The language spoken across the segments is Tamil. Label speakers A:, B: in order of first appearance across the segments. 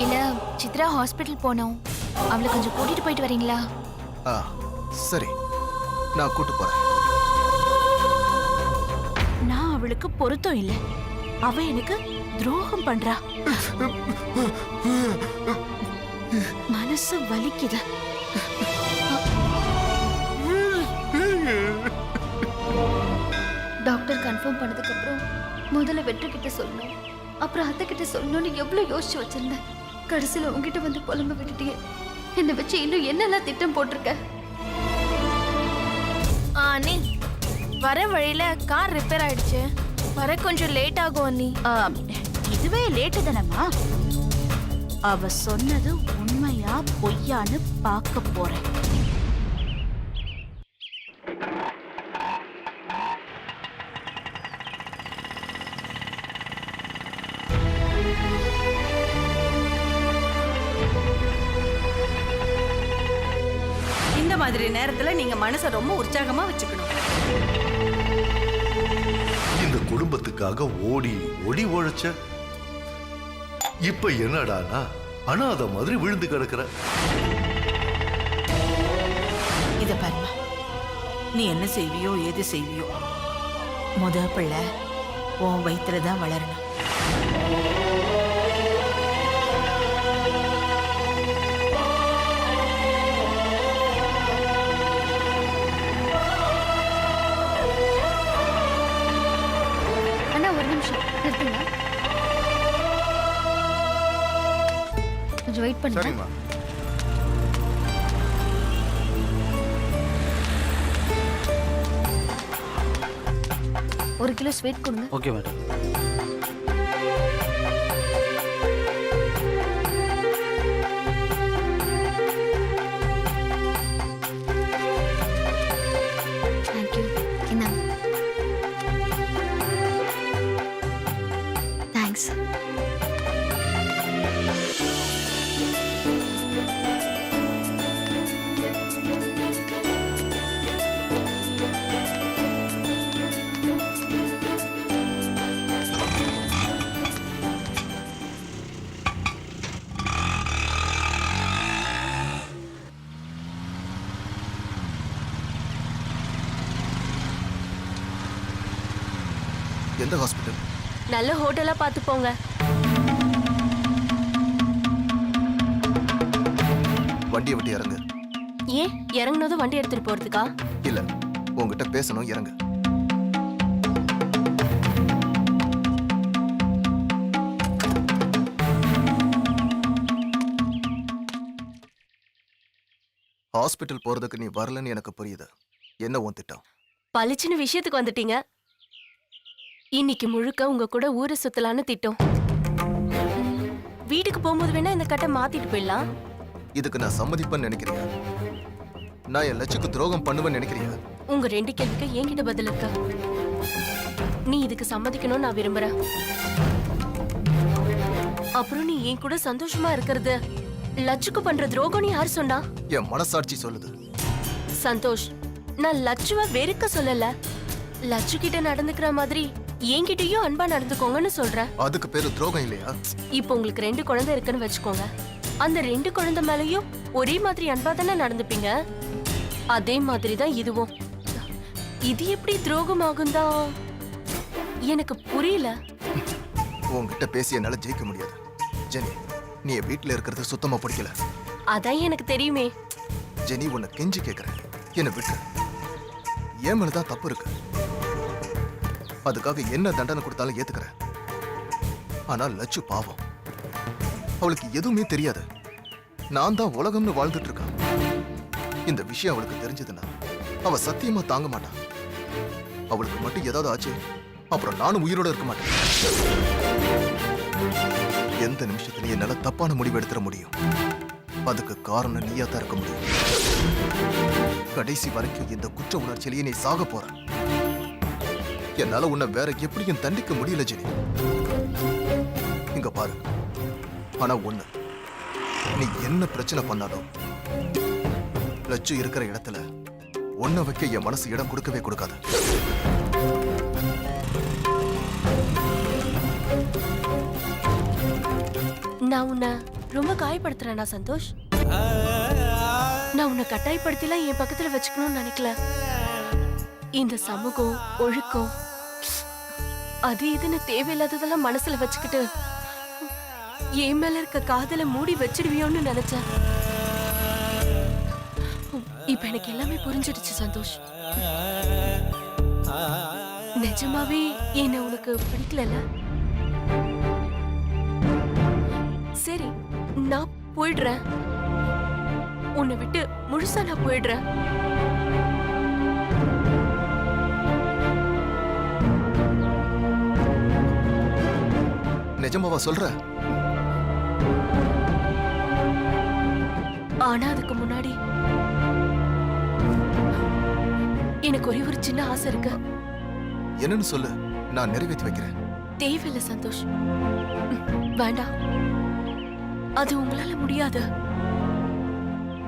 A: இல்ல சித்ரா ஹாஸ்பிட்டல் போனோம். அவளை கொஞ்சம் கூட்டிட்டு போயிட்டு வரீங்களா?
B: சரி, நான் கூட்டு போறேன்.
C: நான் அவளுக்கு பொருத்தம் இல்லை. அவ எனக்கு துரோகம் பண்றா. மனசு வலிக்குது.
A: டாக்டர் கன்ஃபார்ம் பண்ணதுக்கு அப்புறம் முதல்ல வெற்றி கிட்ட சொல்லணும், அப்புறம் அத்தை கிட்ட சொல்லணும்னு எவ்வளவு யோசிச்சு வச்சிருந்தேன். கடைசியில உங்ககிட்ட வந்து புலம்ப விட்டுட்டீங்க. என்னை வச்சு இன்னும் என்னெல்லாம் திட்டம் போட்டிருக்க?
D: அண்ணி, வர வழியில கார் ரிப்பேர் ஆயிடுச்சு. வர கொஞ்சம் லேட் ஆகும் அண்ணி.
C: இதுவே லேட்டு தானம்மா. அவ சொன்னது உண்மையா பொய்யான்னு பார்க்க போறேன்.
E: இந்த மாதிரி நேரத்துல நீங்க மனசை ரொம்ப உற்சாகமா வச்சுக்கணும்.
F: இந்த குடும்பத்துக்காக ஓடி ஓடி உழைச்ச, இப்ப என்னடானா அனாதை மாதிரி விழுந்து கிடக்குற.
E: இத பாருமா, நீ என்ன செய்வியோ எது செய்வியோ, முத பிள்ளை உன் வயிற்றுலதான் வளரணும்.
A: அண்ணா ஒரு நிமிஷம் நிறுத்துங்க. கொஞ்சம் வெயிட் பண்ணுங்க.
B: சரிம்மா.
A: ஒரு கிலோ ஸ்வீட் கொடுங்க.
G: Okay madam.
A: தேங்க்யூ. இந்தாங்க. தேங்க்ஸ்.
B: எந்த ஹாஸ்பிட்டல்?
D: நல்ல ஹோட்டலா பார்த்து போங்க.
B: வண்டியை விட்டு இறங்கு.
D: ஏன் இறங்குனதும் வண்டி எடுத்துட்டு போறதுக்கா?
B: இல்ல, உங்ககிட்ட பேசணும், இறங்கு. ஹாஸ்பிட்டல் போறதுக்கு நீ வரலன்னு எனக்கு புரியுது. என்ன உன் திட்டம்?
D: பளிச்சுன்னு விஷயத்துக்கு வந்துட்டீங்க. இன்னைக்கு முழுக்க உங்க கூட ஊரை சுத்தலான்னு திட்டம். வீட்டுக்கு போகும்போது வேணா இந்த கட்டை மாத்திட்டு போயிடலாம்.
B: இதுக்கு நான் சம்மதிப்பேன்னு நினைக்கிறியா? நான் என் லட்சுக்கு துரோகம் பண்ணுவேன்னு நினைக்கிறியா?
D: உங்க ரெண்டு கேள்விக்கு என்கிட்ட பதில் இருக்க. நீ இதுக்கு சம்மதிக்கணும்னு நான் விரும்புறேன். அப்புறம் நீ என் கூட சந்தோஷமா இருக்கிறது லட்சுக்கு பண்ற துரோகம்னு யார் சொன்னா?
B: என் மனசாட்சி சொல்லுது.
D: சந்தோஷ், நான் லட்சுவ வெறுக்க சொல்லல. லட்சு கிட்ட நடந்துக்கிற மாதிரி என்கிட்டயும் அன்பா நடந்துக்கோங்கன்னு சொல்றேன்.
B: அதுக்கு பேரு துரோகம் இல்லையா?
D: இப்போ உங்களுக்கு 2 குழந்தை இருக்குன்னு வச்சுக்கோங்க. அந்த 2 குழந்தை மேலயும் ஒரே மாதிரி அன்பா தானே நடந்துப்பீங்க. அதே மாதிரி தான் இதுவும். இது எப்படி துரோகம் ஆகும் தான் எனக்கு புரியல.
B: உன்கிட்ட பேசி என்னால ஜெயிக்க முடியாது. ஜெனி, நீ என் வீட்டுல இருக்கிறது சுத்தமா பிடிக்கல.
D: அதான் எனக்கு தெரியுமே.
B: ஜெனி, உன்னை கெஞ்சி கேட்கிறேன், என்னை விட்டு. என் மேலதான் தப்பு இருக்கு. அதுக்காக என்ன தண்டனை கொடுத்தாலும் ஏத்துக்கிறேன். ஆனா லட்சு பாவம், அவளுக்கு எதுவுமே தெரியாது. நான் தான் உலகம்னு வாழ்ந்துட்டு இருக்கான். இந்த விஷயம் அவளுக்கு தெரிஞ்சதுன்னா அவ சத்தியமா தாங்க மாட்டான். அவளுக்கு மட்டும் ஏதாவது ஆச்சு, அப்புறம் நானும் உயிரோட இருக்க மாட்டேன். எந்த நிமிஷத்துல என்னால தப்பான முடிவு எடுத்துட முடியும். அதுக்கு காரணம் நீயா தான் இருக்க முடியும். கடைசி வரைக்கும் இந்த குற்ற உணர்ச்சியிலேயே நீ சாக போற. என்னால உன்னை வேற எப்படியும் தண்டிக்க முடியல ஜெனி. இங்க பாரு, ஆனா ஒண்ணு, நீ என்ன பிரச்சனை பண்ணாலும் லட்சு இருக்கிற இடத்துல ஒன்ன வைக்க என் மனசு இடம் கொடுக்கவே கொடுக்காது.
D: நான் உன்னை ரொம்ப காயப்படுத்துறேனா சந்தோஷ்? நான் உன்னை கட்டாயப்படுத்திலாம் என் பக்கத்துல வச்சுக்கணும்னு நினைக்கல. இந்த சமூகம் ஒழுக்கம் அது இதுன்னு தேவையில்லாததெல்லாம் மனசுல வச்சுக்கிட்டு என் மேல இருக்க காதலை மூடி வச்சிடுவியோன்னு நினைச்சேன். இப்ப எனக்கு எல்லாமே புரிஞ்சிடுச்சு சந்தோஷ். நிஜமாவே என்ன உனக்கு பிடிக்கல? சரி, நான் போயிடுறேன். உன்னை விட்டு முழுசா நான் போயிடுறேன்.
B: நிஜமாவா சொல்ற?
D: ஆனா அதுக்கு முன்னாடி எனக்கு ஒரே ஒரு சின்ன ஆசை இருக்கு.
B: என்னன்னு சொல்லு, நான் நிறைவேற்றி வைக்கிறேன்.
D: தேவையில்லை சந்தோஷ், வேண்டாம். அது உங்களால முடியாது.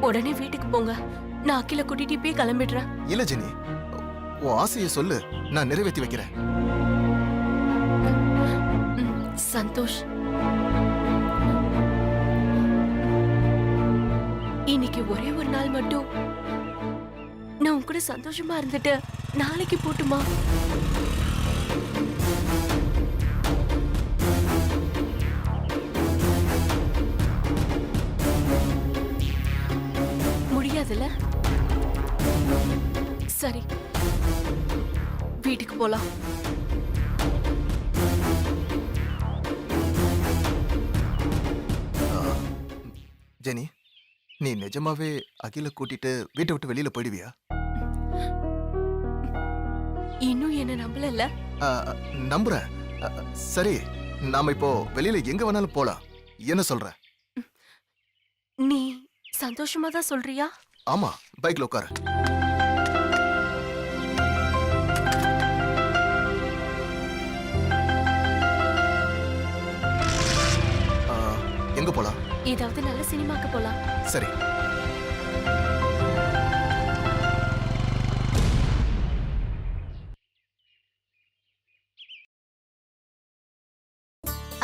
D: உடனே வீட்டுக்கு போங்க. நான் அகில கூட்டிட்டு போய் கிளம்பிடுறேன்.
B: இல்ல ஜெனி, உன் ஆசையை சொல்லு, நான் நிறைவேற்றி வைக்கிறேன்.
D: சந்தோஷ், இன்னைக்கு ஒரே ஒரு நாள் மட்டும் நான் உன் கூட சந்தோஷமா இருந்துட்டு நாளைக்கு போட்டுமா? முடியாதுல்ல? சரி, வீட்டுக்கு போலாம்.
B: ஜெனி, நீ நிஜமாவே அகில கூட்டிட்டு வீட்டை விட்டு வெளியில போயிடுவியா?
D: இன்னும் என்ன நம்பல?
B: ஆ, நம்புறேன். சரி, நாம இப்போ வெளியில எங்க வேணாலும் போலாம். என்ன சொல்ற?
D: நீ சந்தோஷமா தான் சொல்றியா?
B: ஆமா, பைக்ல உட்காரு. எங்க போலாம்?
D: ஏதாவது நல்ல சினிமாக்கு போலாம்.
B: சரி.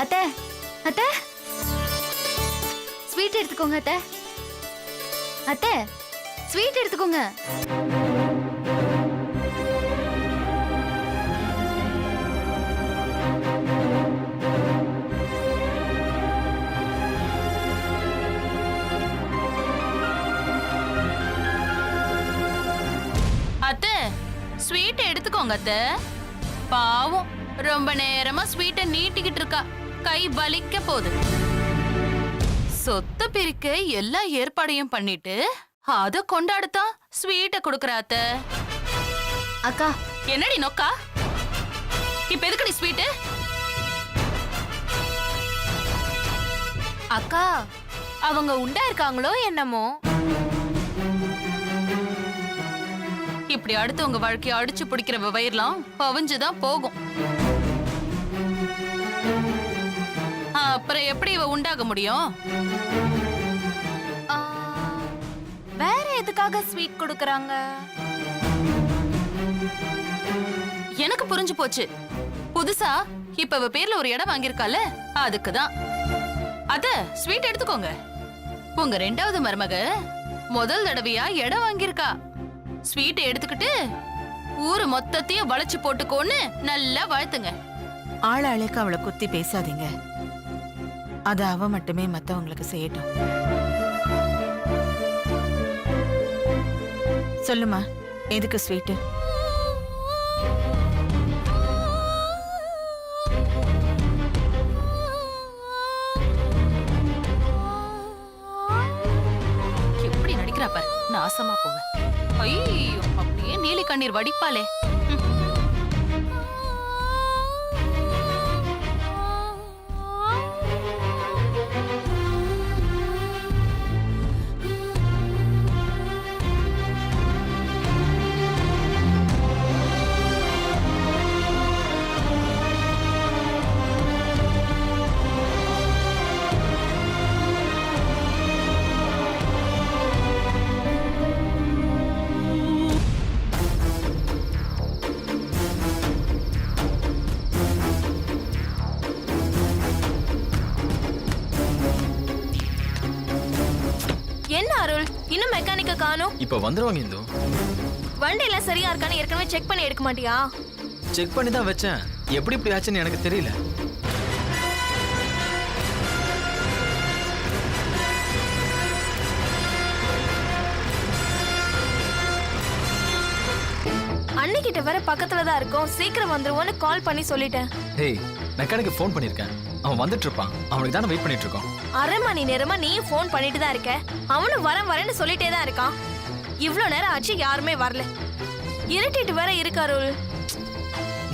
A: அத்தை, அத்தை, ஸ்வீட் எடுத்துக்கோங்க அத்தை. அத்தை, ஸ்வீட் எடுத்துக்கோங்க.
G: அத்தை, ஸ்வீட் எடுத்துக்கோங்க அத்தை. பாவம், ரொம்ப நேரமா ஸ்வீட்டை நீட்டிக்கிட்டு இருக்கா. கை வலிக்க போகுது. சொத்த பிரிக்க எல்லா ஏற்பாடையும் பண்ணிட்டு அத கொண்டாடத்தான் ஸ்வீட்டை கொடுக்கற அத்தை.
A: அக்கா,
G: என்னடி நோக்கா? இப்ப எதுக்குடி ஸ்வீட்டு?
H: அக்கா, அவங்க உண்டா இருக்காங்களோ என்னமோ.
G: இப்படி அடுத்து உங்க வாழ்க்கைய அடிச்சு பிடிக்கிற வயிறுலாம் பவிஞ்சுதான் போகும். அப்புறம் எப்படி இவ உண்டாக முடியும்?
H: ஆ, வேற எதுக்காக ஸ்வீட் கொடுக்கறாங்க?
G: எனக்கு புரிஞ்சு போச்சு. புதுசா இப்ப இவ பேர்ல ஒரு இடம் வாங்கியிருக்கால, அதுக்குதான். அத ஸ்வீட் எடுத்துக்கோங்க. உங்க ரெண்டாவது மருமக முதல் தடவையா இடம் வாங்கியிருக்கா. ஸ்வீட் எடுத்துக்கிட்டு ஊரு மொத்தத்தையும் வளைச்சு போட்டுக்கோன்னு நல்லா வாழ்த்துங்க.
E: ஆளாளுக்கு அவளை குத்தி பேசாதீங்க. அது அவ மட்டுமே மத்தவங்களுக்கு செய்யட்டும். சொல்லுமா, எதுக்கு ஸ்வீட்டு?
G: எப்படி நடிக்கிறா பாரு, நாசமா போவ. ஐயோ, அப்படியே நீலி கண்ணீர் வடிப்பாளே.
H: காணோம்.
I: இப்ப வந்துருவாங்க இந்து.
H: வண்டி எல்லாம் சரியா இருக்கான்னு ஏற்கனவே செக் பண்ணி எடுக்க மாட்டியா?
I: செக் பண்ணி தான் வச்சேன். எப்படி இப்படி ஆச்சுன்னு எனக்கு தெரியல.
H: அன்னைக்கிட்ட வேற பக்கத்துல தான் இருக்கோம், சீக்கிரம் வந்துருவோன்னு கால் பண்ணி சொல்லிட்டேன்.
I: ஹேய், மெக்கானிக்கு ஃபோன் பண்ணிருக்கேன். அவன் வந்துட்டு இருப்பான். அவனுக்கு தானே வெயிட் பண்ணிட்டு இருக்கோம்.
H: அரை மணி நேரமா நீயும் ஃபோன் பண்ணிட்டு தான் இருக்க. அவனும் வரேன்னு சொல்லிட்டே தான் இருக்கான். இவ்ளோ நேரம் ஆச்சு, யாருமே வரல. இருட்டிட்டு வேற இருக்கு அருள்.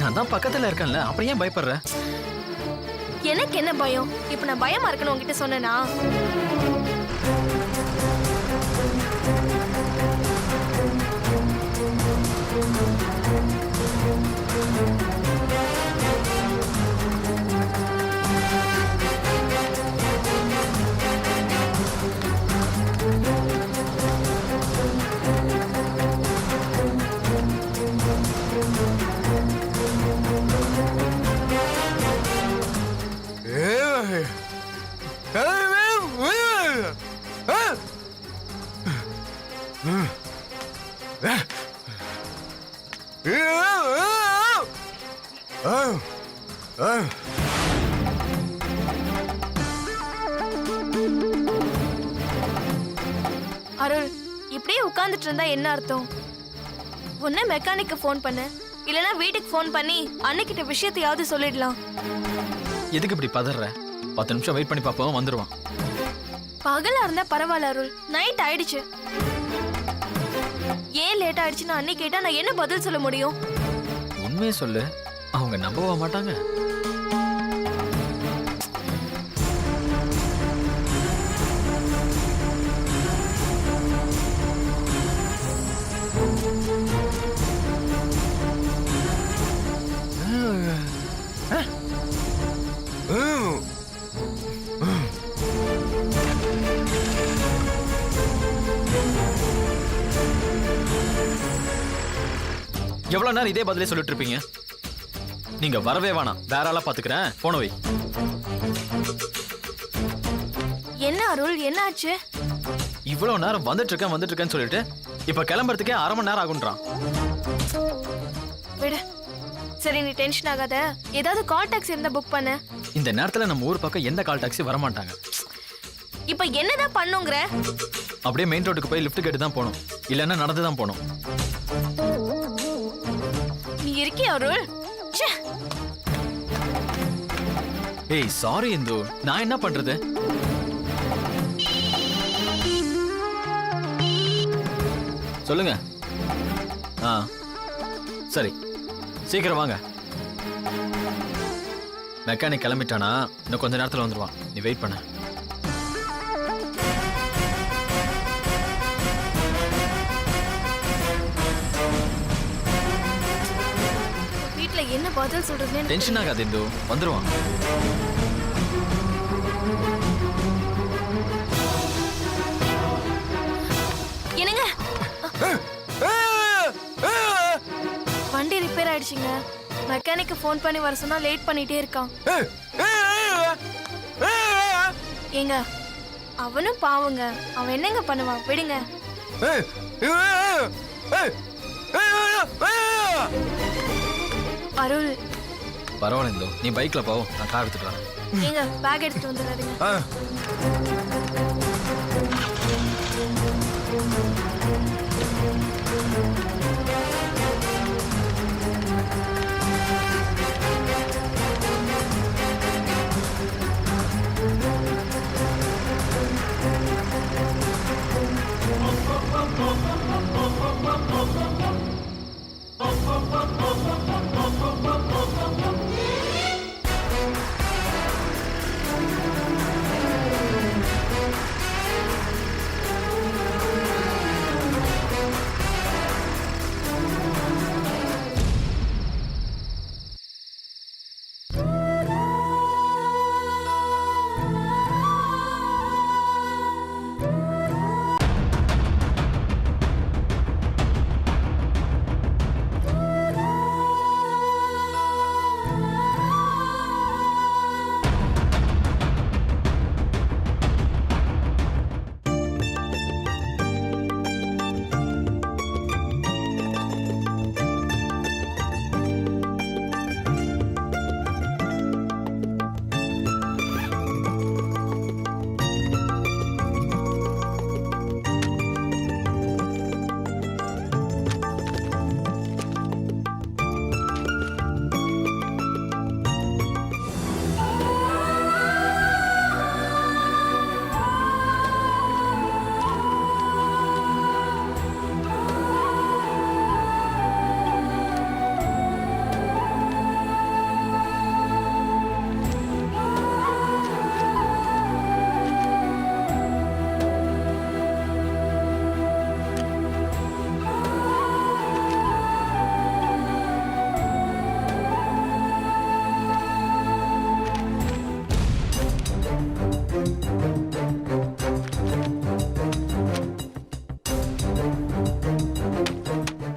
I: நான் தான் பக்கத்துல இருக்கேன்ல, அப்புறம் ஏன் பயப்படுற?
H: எனக்கு என்ன பயம்? இப்ப நான் பயமா இருக்கணும் உன்கிட்ட சொன்னேனா? அருள், இப்படியே உட்கார்ந்துட்டு இருந்தா என்ன அர்த்தம்? உன்ன மெக்கானிக்கு ஃபோன் பண்ணு, இல்லனா வீட்டுக்கு ஃபோன் பண்ணி அன்னைக்கிட்ட விஷயத்தையாவது சொல்லிடலாம்.
I: எதுக்கு இப்படி பதற? 10 நிமிஷம் வெயிட் பண்ணி பாப்போம், வந்துருவான்.
H: பகலா இருந்தா பரவாயில்ல அருள், நைட் ஆயிடுச்சு. ஏன் லேட் ஆயிடுச்சுன்னு அன்னைக்கு கேட்டா நான் என்ன பதில் சொல்ல முடியும்?
I: உண்மையை சொல்லு, அவங்க நம்பவா மாட்டாங்க. எவ்வளவு நேரம் இதே பதிலே சொல்லிட்டு இருப்பீங்க? நீங்க வரவே வேணாம், வேற ஆளா பாத்துக்கிறேன். போன வை.
H: என்ன அருள், என்ன ஆச்சு?
I: இவ்வளவு நேரம் வந்துட்டு இருக்கேன்னு சொல்லிட்டு இப்ப கிளம்புறதுக்கே 1/2 மணி நேரம் ஆகுன்றான்.
H: விடு. சரி, நீ டென்ஷன் ஆகாத. ஏதாவது கால் டாக்ஸி இருந்தா புக் பண்ணு.
I: இந்த நேரத்துல நம்ம ஊர் பக்கம் எந்த கால் டாக்ஸி வர மாட்டாங்க.
H: இப்ப என்னதான் பண்ணுங்கற?
I: அப்படியே மெயின் ரோட்டுக்கு போய் லிஃப்ட் கேட்டு தான் போகணும், இல்லன்னா நடந்து தான் போகணும்.
H: நீ இருக்கியா அருள்? ச்சே.
I: ஏய் சாரி இந்து, நான் என்ன பண்றது? சொல்லுங்க. சரி, சீக்கிரம் வாங்க. மெக்கானிக் கிளம்பிட்டானா இன்னும் கொஞ்ச நேரத்துல வந்துருவான். நீ வெயிட் பண்ண.
H: வீட்ல என்ன பதில் சொல்றதுன்னு
I: டென்ஷன் ஆகாது இந்து, வந்துருவான்.
H: என்னங்க? வண்டி ரிப்பேர் ஆயிடுச்சுங்க. மெக்கானிக்கு ஃபோன் பண்ணி வர சொன்னா லேட் பண்ணிட்டே இருக்கான். ஏங்க, அவனும் பாவங்க. அவன் என்னங்க பண்ணுவான்? விடுங்க. அருள்,
I: பரவாயில்ல இந்து, நீ பைக்ல போ, நான் கார் எடுத்துட்டு வரேன்.
H: ஏங்க பேக் எடுத்துட்டு வந்துடுறாருங்க.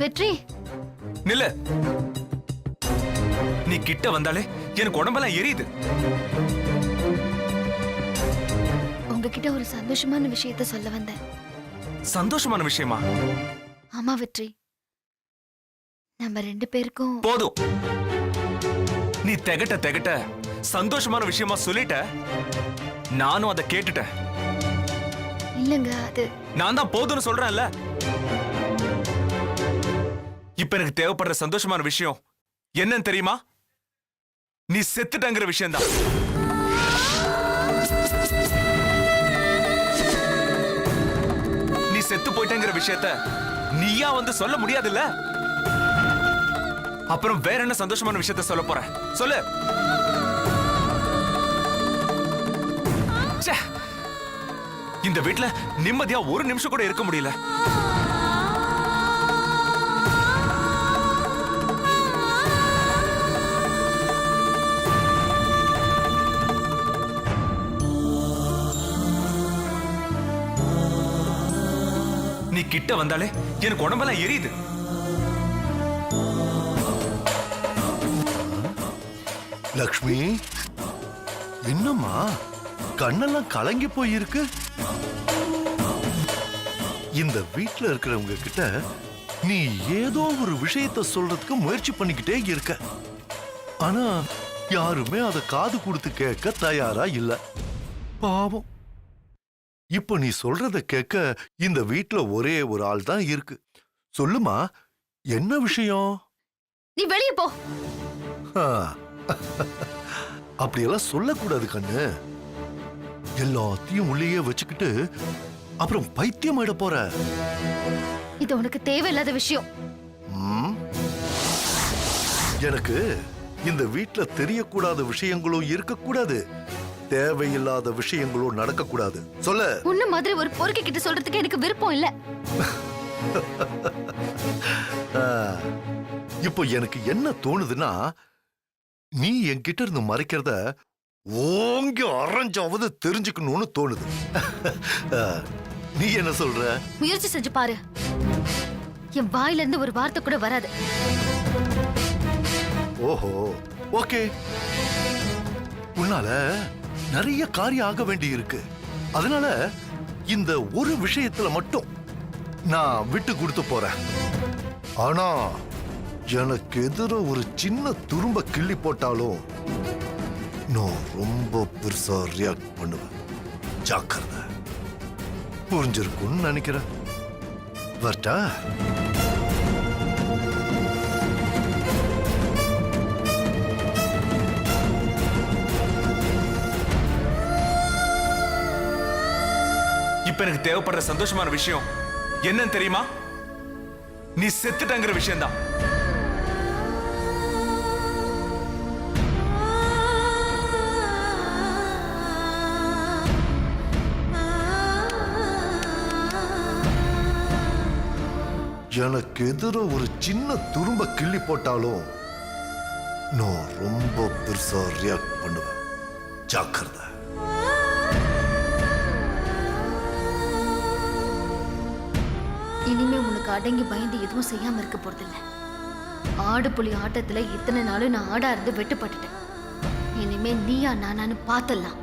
A: வெற்றி
J: நில்லு. நீ கிட்ட வந்தாலே எனக்கு உடம்பெல்லாம் எரியுது.
A: உங்ககிட்ட ஒரு சந்தோஷமான விஷயத்த சொல்ல வந்தேன்.
J: சந்தோஷமான விஷயமா?
A: ஆமா வெற்றி, நம்ம 2 பேருக்கும்
J: போதும். நீ திகட்ட சந்தோஷமான விஷயமா சொல்லிட்ட. நானும் அதை கேட்டுட்டேன்.
A: இல்லங்க, அது
J: நான் தான் போதும்னு சொல்றேன்ல. இப்ப எனக்கு தேவைப்படுற சந்தோஷமான விஷயம் என்னன்னு தெரியுமா? நீ செத்துட்டங்கிற விஷயம்தான். நீ செத்து போயிட்டங்கிற விஷயத்த நீயா வந்து சொல்ல முடியாதுல்ல. அப்புறம் வேற என்ன சந்தோஷமான விஷயத்த சொல்ல போற? சொல்லு. ச்சே, இந்த வீட்ல நிம்மதியா ஒரு நிமிஷம் கூட இருக்க முடியல. நீ கிட்ட வந்தாலே எனக்கு உடம்பெல்லாம் எரியுது.
F: லக்ஷ்மி, என்னம்மா கண்ணெல்லாம் கலங்கி போயிருக்கு? இந்த வீட்ல இருக்கிறவங்க கிட்ட நீ ஏதோ ஒரு விஷயத்த சொல்றதுக்கு முயற்சி பண்ணிக்கிட்டே இருக்க. ஆனா யாருமே அத காது கொடுத்து கேட்க தயாரா இல்ல. பாவம். இப்ப நீ சொல்றத கேட்க இந்த வீட்ல ஒரே ஒரு ஆள் தான் இருக்கு. சொல்லுமா, என்ன விஷயம்?
A: நீ வெளியே போ.
F: ஆ. அப்படியெல்லாம் சொல்லக்கூடாது கண்ணு. எல்லாத்தையும் உள்ளேயே வச்சுக்கிட்டு அப்புறம் பைத்தியம் ஆயிட போற.
A: இது உனக்கு தேவையில்லாத விஷயம்.
F: ம்? எனக்கு இந்த வீட்ல தெரியக்கூடாத விஷயங்களும் இருக்கக்கூடாது, தேவையில்லாத விஷயங்களும் நடக்கக்கூடாது. சொல்ல.
A: உன்ன மாதிரி ஒரு பொறுக்கி கிட்ட சொல்றதுக்கு எனக்கு விருப்பம் இல்ல.
F: ஆ. இப்போ எனக்கு என்ன தோணுதுன்னா, நீ என்கிட்ட இருந்து மறைக்கிறத ஓங்கி அரைஞ்சாவது தெரிஞ்சுக்கணும்னு தோணுது. நீ என்ன சொல்ற?
A: முயற்சி செஞ்சு பாரு. என் வாயில இருந்து ஒரு வார்த்தை கூட வராது.
F: ஓஹோ, ஓகே. உன்னால நிறைய காரியம் ஆக வேண்டி இருக்கு. அதனால இந்த ஒரு விஷயத்துல மட்டும் நான் விட்டு கொடுத்து போறேன். ஆனா எனக்கு எதிர ஒரு சின்ன துரும்ப கிள்ளி போட்டாலும் நான் ரொம்ப பெருசா ரியாக்ட் பண்ணுவேன். ஜாக்கிரதை. புரிஞ்சிருக்கும்னு நினைக்கிறேன். வரட்டா?
J: இப்ப எனக்கு தேவைப்படுற சந்தோஷமான விஷயம் என்னன்னு தெரியுமா? நீ செத்துட்டங்கிற விஷயம்தான்.
F: எனக்கு எதிர ஒரு சின்ன துரும்ப கிள்ளி போட்டாலும் நான் ரொம்ப பெருசா ரியாக்ட் பண்ணுவேன். ஜாக்கிரதை.
A: இனிமே உனக்கு அடங்கி பயந்து எதுவும் செய்யாம இருக்க போறதில்ல. ஆடு புலி ஆட்டத்துல இத்தனை நாளும் நான் ஆடா இருந்து வெட்டுப்பட்டுட்டேன். இனிமே நீயா நானான்னு பார்த்தலாம்.